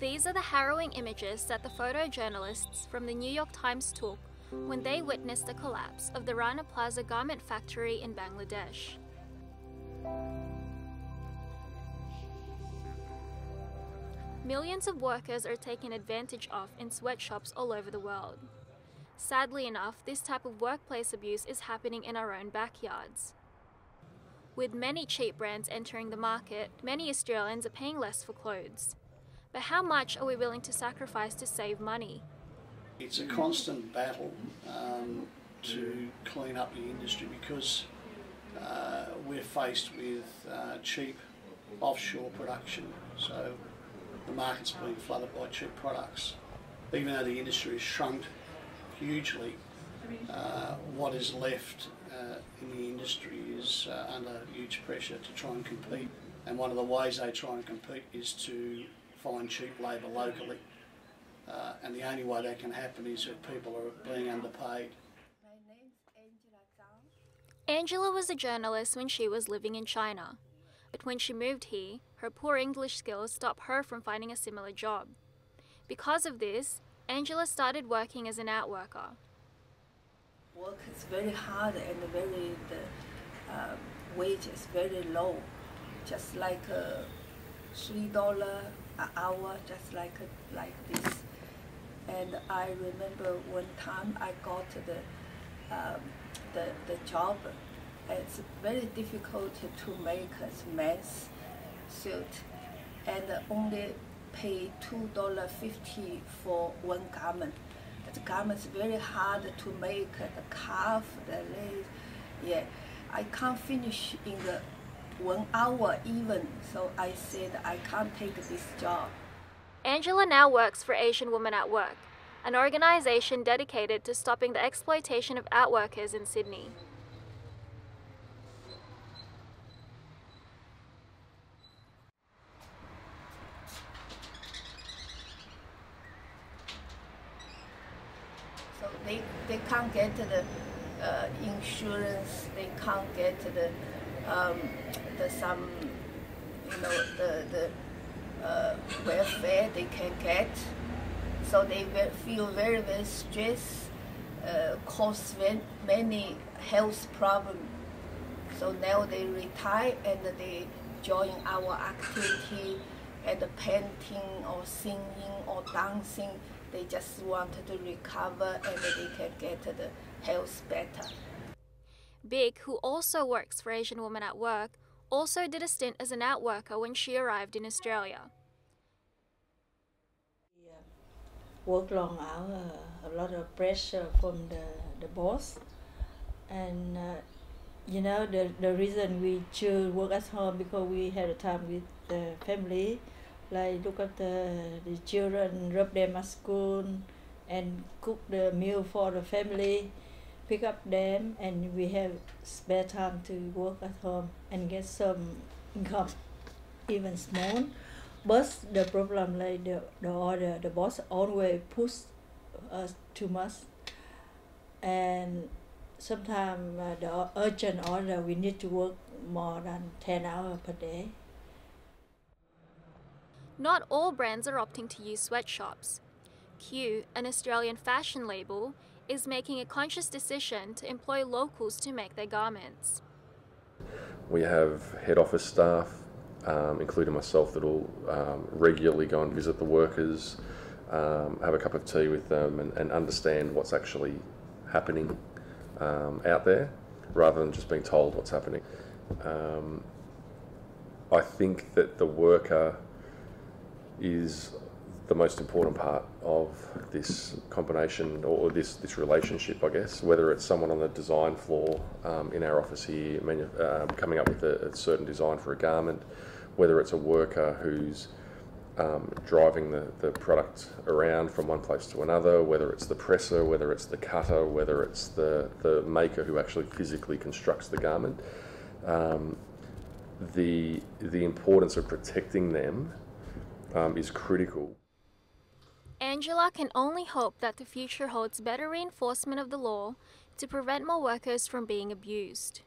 These are the harrowing images that the photojournalists from the New York Times took when they witnessed the collapse of the Rana Plaza garment factory in Bangladesh. Millions of workers are taken advantage of in sweatshops all over the world. Sadly enough, this type of workplace abuse is happening in our own backyards. With many cheap brands entering the market, many Australians are paying less for clothes. But how much are we willing to sacrifice to save money? It's a constant battle to clean up the industry because we're faced with cheap offshore production. So the market's being flooded by cheap products. Even though the industry has shrunk hugely, what is left in the industry is under huge pressure to try and compete. And one of the ways they try and compete is to find cheap labour locally. And the only way that can happen is if people are being underpaid. My name's Angela Zhang. Angela was a journalist when she was living in China. But when she moved here, her poor English skills stopped her from finding a similar job. Because of this, Angela started working as an outworker. Work is very hard and the wage is very low, just like $3 an hour, just like this. And I remember one time I got the job. It's very difficult to make a men's suit, and only pay $2.50 for one garment. The garment is very hard to make, the calf, the lace. Yeah, I can't finish in the 1 hour even, so I said I can't take this job. Angela now works for Asian Women at Work, an organisation dedicated to stopping the exploitation of outworkers in Sydney. So they can't get the insurance, they can't get the welfare they can get. So they feel very, very stressed, cause many health problems. So now they retire and they join our activity and painting or singing or dancing. They just want to recover and they can get the health better. Big, who also works for Asian Women at Work, also did a stint as an outworker when she arrived in Australia. Work long hours, a lot of pressure from the boss, and you know the reason we choose work at home because we had a time with the family, like look after the children, drop them at school, and cook the meal for the family, pick up them, and we have spare time to work at home and get some income, even small. But the problem, like the order, the boss always push us too much, and sometimes the urgent order we need to work more than 10 hours per day. Not all brands are opting to use sweatshops. Q, an Australian fashion label, is making a conscious decision to employ locals to make their garments. We have head office staff, including myself, that will regularly go and visit the workers, have a cup of tea with them and understand what's actually happening out there, rather than just being told what's happening. I think that the worker is the most important part of this combination or this relationship, I guess, whether it's someone on the design floor in our office here coming up with a certain design for a garment, whether it's a worker who's driving the product around from one place to another, whether it's the presser, whether it's the cutter, whether it's the maker who actually physically constructs the garment. The importance of protecting them is critical. Angela can only hope that the future holds better reinforcement of the law to prevent more workers from being abused.